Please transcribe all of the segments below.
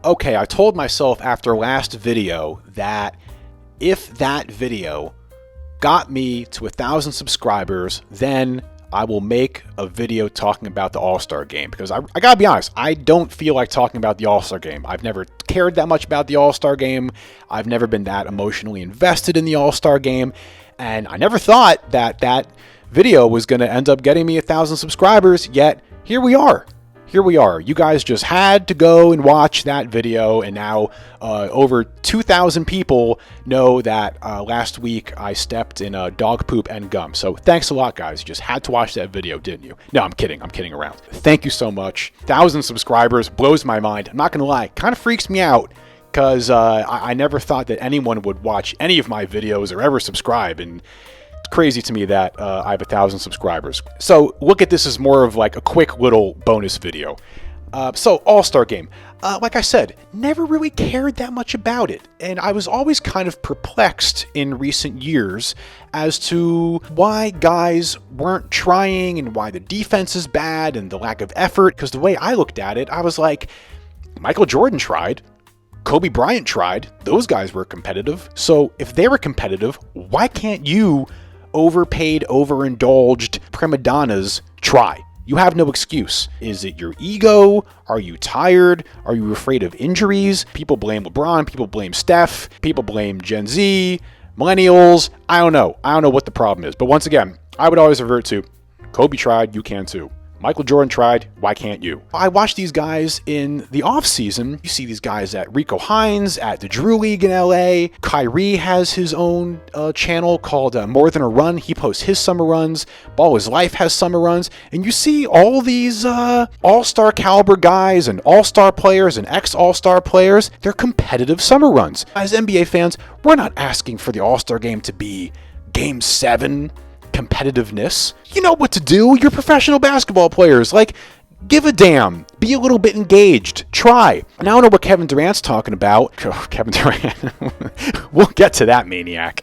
Okay, I told myself after last video that if that video got me to 1,000 subscribers, then I will make a video talking about the All-Star Game. Because I gotta be honest, I don't feel like talking about the All-Star Game. I've never cared that much about the All-Star Game. I've never been that emotionally invested in the All-Star Game. And I never thought that that video was going to end up getting me 1,000 subscribers, yet here we are. Here we are. You guys just had to go and watch that video, and now over 2,000 people know that last week I stepped in dog poop and gum. So thanks a lot, guys. You just had to watch that video, didn't you? No, I'm kidding. I'm kidding around. Thank you so much. 1,000 subscribers blows my mind. I'm not going to lie. Kind of freaks me out because I never thought that anyone would watch any of my videos or ever subscribe, and crazy to me that I have 1,000 subscribers. So look at this as more of like a quick little bonus video. So All-Star Game. Like I said, never really cared that much about it. And I was always kind of perplexed in recent years as to why guys weren't trying and why the defense is bad and the lack of effort. Because the way I looked at it, I was like, Michael Jordan tried. Kobe Bryant tried. Those guys were competitive. So if they were competitive, why can't you overpaid, overindulged prima donnas try? You have no excuse. Is it your ego? Are you tired? Are you afraid of injuries? People blame LeBron. People blame Steph. People blame Gen Z, millennials. I don't know. I don't know what the problem is. But once again, I would always revert to Kobe tried, you can too. Michael Jordan tried, why can't you? I watch these guys in the off-season. You see these guys at Rico Hines, at the Drew League in LA. Kyrie has his own channel called More Than a Run. He posts his summer runs. Ball His Life has summer runs. And you see all these all-star caliber guys and all-star players and ex-all-star players. They're competitive summer runs. As NBA fans, we're not asking for the All-Star Game to be Game 7 competitiveness. You know what to do. You're professional basketball players. Like, give a damn. Be a little bit engaged. Try. And I don't know what Kevin Durant's talking about. Oh, Kevin Durant. We'll get to that maniac.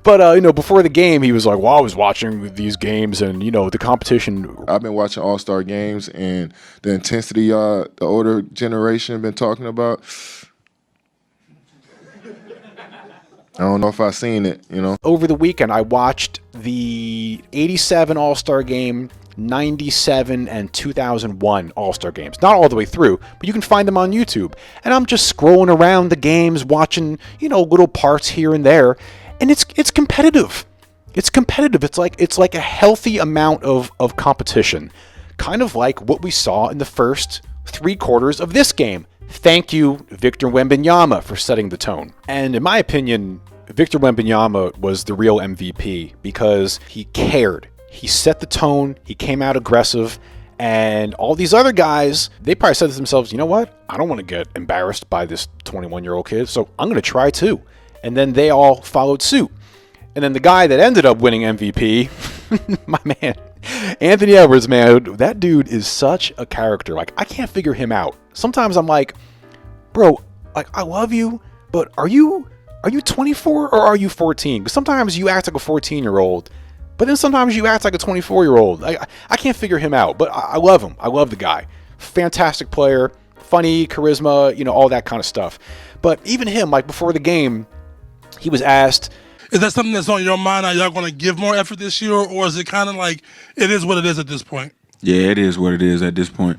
But, before the game, he was like, well, I was watching these games and, the competition. I've been watching All-Star games and the intensity the older generation been talking about. I don't know if I've seen it, Over the weekend, I watched the 87 All-Star Game, 97 and 2001 All-Star Games. Not all the way through, but you can find them on YouTube. And I'm just scrolling around the games, watching, little parts here and there. And it's competitive. It's competitive. It's like a healthy amount of competition. Kind of like what we saw in the first 3 quarters of this game. Thank you, Victor Wembanyama, for setting the tone. And in my opinion, Victor Wembanyama was the real MVP because he cared. He set the tone. He came out aggressive. And all these other guys, they probably said to themselves, you know what? I don't want to get embarrassed by this 21-year-old kid, so I'm going to try too. And then they all followed suit. And then the guy that ended up winning MVP, my man, Anthony Edwards, man, that dude is such a character. Like, I can't figure him out. Sometimes I'm like, bro, like, I love you, but are you 24 or are you 14? Because sometimes you act like a 14-year-old, but then sometimes you act like a 24-year-old. I can't figure him out, but I love him. I love the guy. Fantastic player, funny, charisma, all that kind of stuff. But even him, like, before the game, he was asked, is that something that's on your mind? Are y'all going to give more effort this year, or is it kind of like it is what it is at this point? Yeah, it is what it is at this point.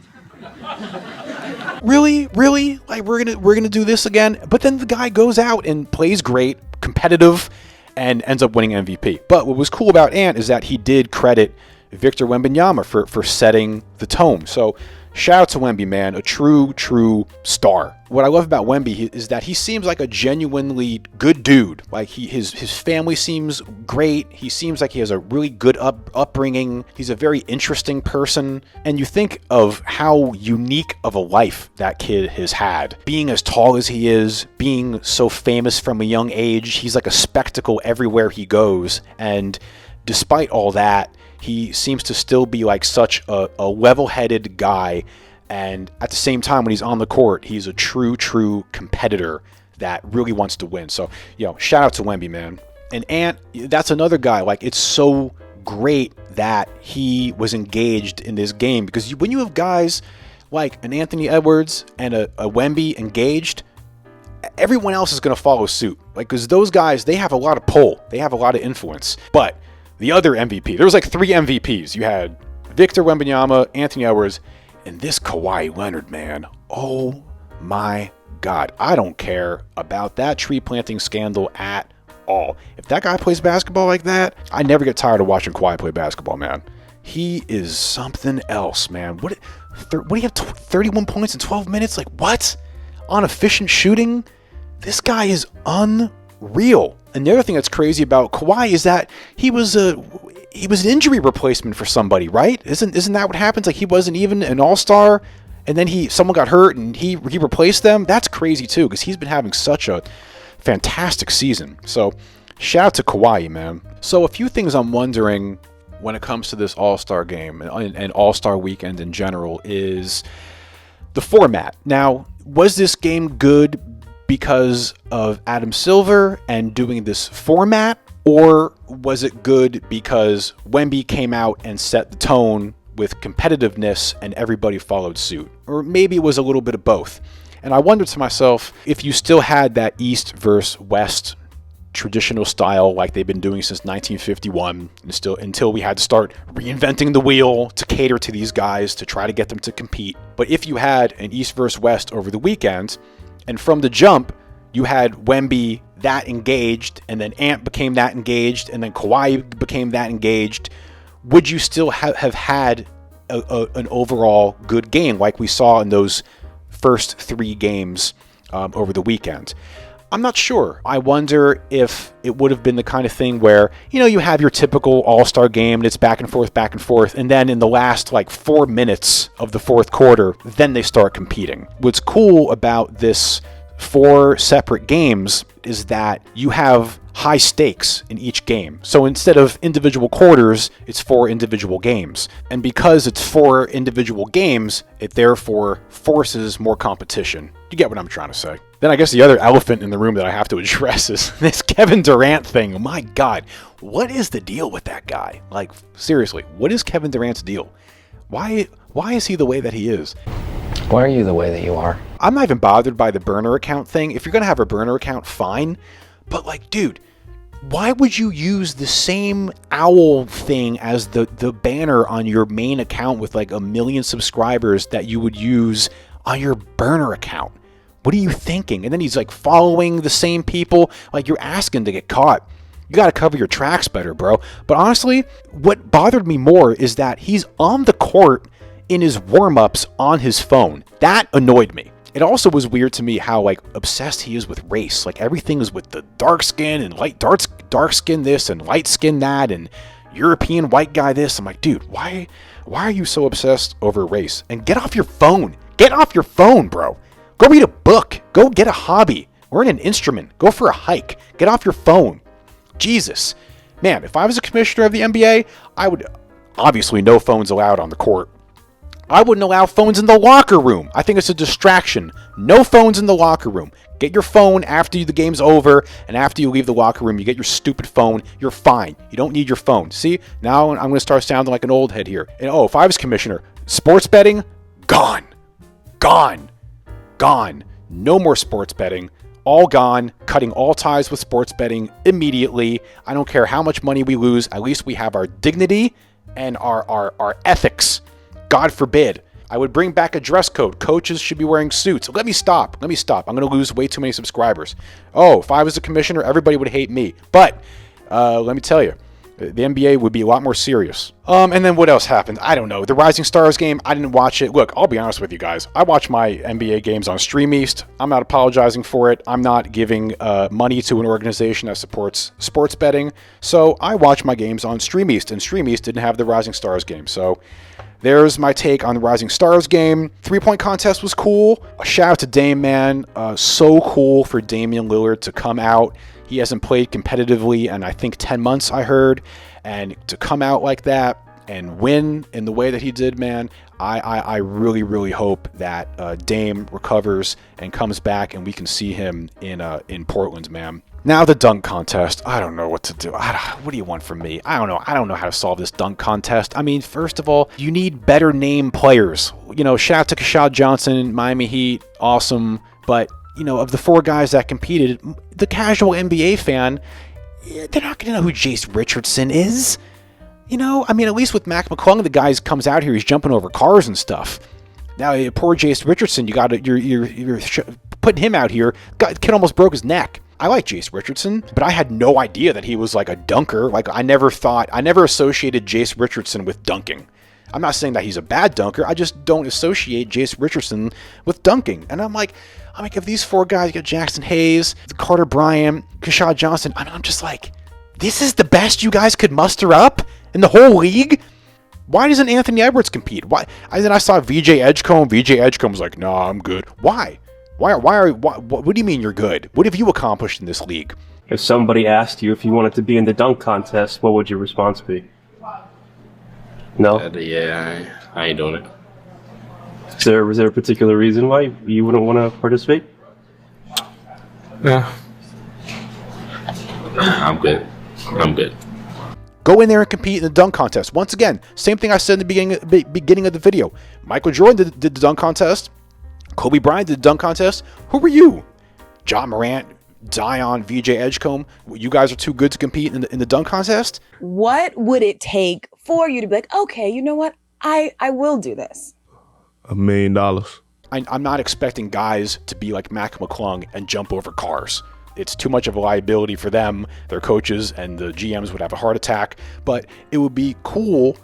Really? Like, we're gonna do this again? But then the guy goes out and plays great, competitive, and ends up winning MVP. But what was cool about Ant is that he did credit Victor Wembanyama for setting the tone. So shout out to Wemby, man, a true star. What I love about Wemby is that he seems like a genuinely good dude. Like, his family seems great. He seems like he has a really good upbringing. He's a very interesting person. And you think of how unique of a life that kid has had. Being as tall as he is, being so famous from a young age, he's like a spectacle everywhere he goes. And despite all that, he seems to still be like such a level-headed guy. And at the same time, when he's on the court, he's a true competitor that really wants to win. So, shout out to Wemby, man. And Ant, that's another guy. Like, it's so great that he was engaged in this game because when you have guys like an Anthony Edwards and a Wemby engaged, everyone else is going to follow suit. Like, because those guys, they have a lot of pull. They have a lot of influence. But the other MVP, there was like 3 MVPs. You had Victor Wembanyama, Anthony Edwards, and this Kawhi Leonard, man. Oh my God. I don't care about that tree planting scandal at all. If that guy plays basketball like that, I never get tired of watching Kawhi play basketball, man. He is something else, man. What do you have, 31 points in 12 minutes? Like, what? On efficient shooting? This guy is unreal. And the other thing that's crazy about Kawhi is that he was an injury replacement for somebody, right? Isn't that what happens? Like, he wasn't even an all-star, and then someone got hurt and he replaced them. That's crazy too, because he's been having such a fantastic season. So shout out to Kawhi, man. So a few things I'm wondering when it comes to this All-Star game and All-Star weekend in general is the format. Now, was this game good because of Adam Silver and doing this format, or was it good because Wemby came out and set the tone with competitiveness and everybody followed suit? Or maybe it was a little bit of both. And I wondered to myself, if you still had that East versus West traditional style like they've been doing since 1951, until we had to start reinventing the wheel to cater to these guys to try to get them to compete. But if you had an East versus West over the weekend, and from the jump, you had Wemby that engaged, and then Ant became that engaged, and then Kawhi became that engaged, would you still have had an overall good game like we saw in those first 3 games over the weekend? I'm not sure. I wonder if it would have been the kind of thing where, you have your typical all-star game and it's back and forth, and then in the last 4 minutes of the fourth quarter, then they start competing. What's cool about this 4 separate games is that you have high stakes in each game. So instead of individual quarters, it's 4 individual games. And because it's 4 individual games, it therefore forces more competition. You get what I'm trying to say? Then I guess the other elephant in the room that I have to address is this Kevin Durant thing. My God, what is the deal with that guy? Like, seriously, what is Kevin Durant's deal? Why is he the way that he is? Why are you the way that you are? I'm not even bothered by the burner account thing. If you're going to have a burner account, fine. But dude, why would you use the same owl thing as the banner on your main account with 1 million subscribers that you would use on your burner account? What are you thinking? And then he's following the same people. You're asking to get caught. You got to cover your tracks better, bro. But honestly, what bothered me more is that he's on the court in his warm-ups on his phone. That annoyed me. It also was weird to me how obsessed he is with race. Everything is with the dark skin and dark skin this and light skin that and European white guy this. I'm like, dude, why are you so obsessed over race? And get off your phone. Get off your phone, bro. Go read a book. Go get a hobby. Learn an instrument. Go for a hike. Get off your phone. Jesus. Man, if I was a commissioner of the NBA, I would, obviously no phones allowed on the court. I wouldn't allow phones in the locker room. I think it's a distraction. No phones in the locker room. Get your phone after the game's over, and after you leave the locker room, you get your stupid phone. You're fine. You don't need your phone. See, now I'm going to start sounding like an old head here. And if I was commissioner, sports betting, gone. Gone. Gone. No more sports betting. All gone. Cutting all ties with sports betting immediately. I don't care how much money we lose. At least we have our dignity and our ethics. God forbid. I would bring back a dress code. Coaches should be wearing suits. Let me stop. I'm going to lose way too many subscribers. If I was a commissioner, everybody would hate me. But let me tell you, the NBA would be a lot more serious. And then what else happened? I don't know. The Rising Stars game, I didn't watch it. Look, I'll be honest with you guys. I watch my NBA games on Stream East. I'm not apologizing for it. I'm not giving money to an organization that supports sports betting. So I watch my games on Stream East, and Stream East didn't have the Rising Stars game. So there's my take on the Rising Stars game. 3-point contest was cool. A shout out to Dame, man. So cool for Damian Lillard to come out. He hasn't played competitively in, I think, 10 months, I heard. And to come out like that and win in the way that he did, man, I really, really hope that Dame recovers and comes back and we can see him in Portland, man. Now the dunk contest. I don't know what to do. What do you want from me? I don't know. I don't know how to solve this dunk contest. I mean, first of all, you need better name players. You know, shout out to Kashad Johnson, Miami Heat, awesome. But, you know, of the 4 guys that competed, the casual NBA fan, they're not going to know who Jace Richardson is. You know, I mean, at least with Mac McClung, the guy comes out here, he's jumping over cars and stuff. Now, poor Jace Richardson, you're putting him out here. Kid almost broke his neck. I like Jace Richardson, but I had no idea that he was like a dunker. Like, I never associated Jace Richardson with dunking. I'm not saying that he's a bad dunker. I just don't associate Jace Richardson with dunking. And I'm like, if these 4 guys, you got Jackson Hayes, Carter Bryant, Kashad Johnson, I'm just like, this is the best you guys could muster up in the whole league? Why doesn't Anthony Edwards compete? Why? Then I saw VJ Edgecombe. VJ Edgecombe was like, nah, I'm good. Why? What do you mean you're good? What have you accomplished in this league? If somebody asked you if you wanted to be in the dunk contest, what would your response be? No? Yeah, I ain't doing it. Is there a particular reason why you wouldn't want to participate? Yeah. I'm good. Go in there and compete in the dunk contest. Once again, same thing I said in the beginning of the video. Michael Jordan did the dunk contest. Kobe Bryant did the dunk contest. Who were you? John Morant, Zion, VJ Edgecombe. You guys are too good to compete in the dunk contest? What would it take for you to be like, okay, you know what? I will do this. $1 million. I'm not expecting guys to be like Mac McClung and jump over cars. It's too much of a liability for them. Their coaches and the GMs would have a heart attack. But it would be cool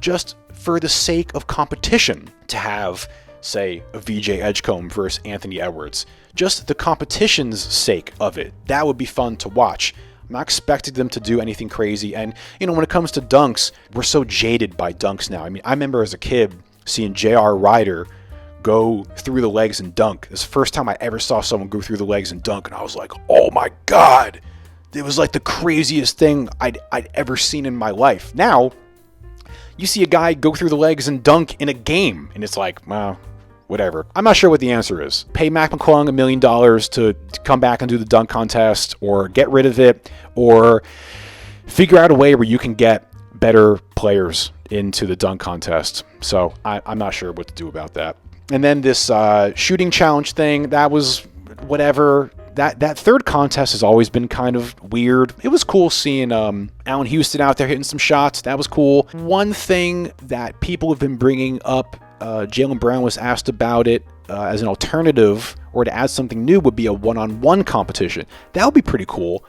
just for the sake of competition to have, say, a VJ Edgecombe versus Anthony Edwards. Just the competition's sake of it. That would be fun to watch. I'm not expecting them to do anything crazy. And, you know, when it comes to dunks, we're so jaded by dunks now. I mean, I remember as a kid seeing J.R. Ryder go through the legs and dunk. It's the first time I ever saw someone go through the legs and dunk, and I was like, oh my God. It was like the craziest thing I'd ever seen in my life. Now, you see a guy go through the legs and dunk in a game, and it's like, well, whatever. I'm not sure what the answer is. Pay Mac McClung $1 million to come back and do the dunk contest, or get rid of it, or figure out a way where you can get better players into the dunk contest. So I'm not sure what to do about that. And then this shooting challenge thing, that was whatever. That third contest has always been kind of weird. It was cool seeing Allen Houston out there hitting some shots. That was cool. One thing that people have been bringing up, Jaylen Brown was asked about it as an alternative or to add something new, would be a one-on-one competition. That would be pretty cool.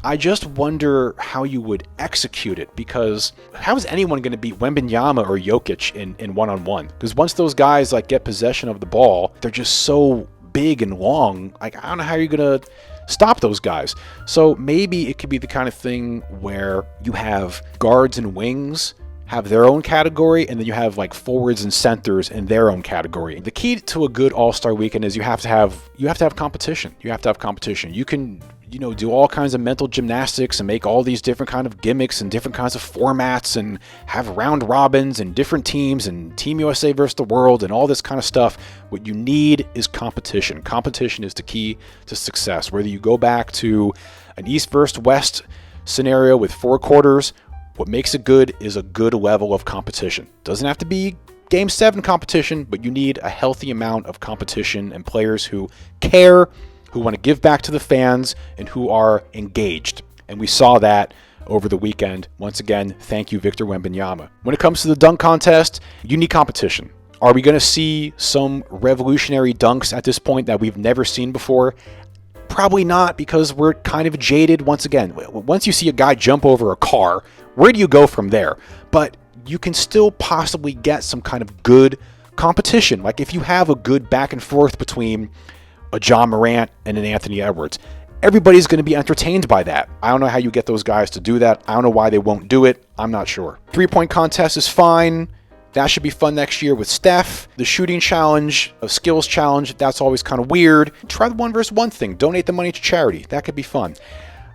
I just wonder how you would execute it, because how is anyone going to beat Wembanyama or Jokic in one-on-one? Because once those guys like get possession of the ball, they're just so big and long. Like, I don't know how you're going to stop those guys. So maybe it could be the kind of thing where you have guards and wings have their own category, and then you have like forwards and centers in their own category. The key to a good All-Star weekend is you have to have competition. You have to have competition. You can, do all kinds of mental gymnastics and make all these different kind of gimmicks and different kinds of formats and have round robins and different teams and Team USA versus the world and all this kind of stuff. What you need is competition. Competition is the key to success. Whether you go back to an East versus West scenario with 4 quarters, what makes it good is a good level of competition. Doesn't have to be Game 7 competition, but you need a healthy amount of competition and players who care, who want to give back to the fans, and who are engaged. And we saw that over the weekend. Once again, thank you, Victor Wembanyama. When it comes to the dunk contest, you need competition. Are we going to see some revolutionary dunks at this point that we've never seen before? Probably not, because we're kind of jaded. Once again, once you see a guy jump over a car, where do you go from there? But you can still possibly get some kind of good competition. Like if you have a good back and forth between a John Morant and an Anthony Edwards, everybody's going to be entertained by that. I don't know how you get those guys to do that. I don't know why they won't do it. I'm not sure. 3-point contest is fine. That should be fun next year with Steph. The shooting challenge, a skills challenge, that's always kind of weird. Try the 1 versus 1 thing. Donate the money to charity. That could be fun.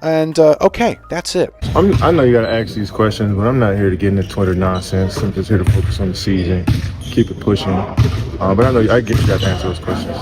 And, okay, that's it. I know you got to ask these questions, but I'm not here to get into Twitter nonsense. I'm just here to focus on the season, keep it pushing. But I know I get you got to answer those questions.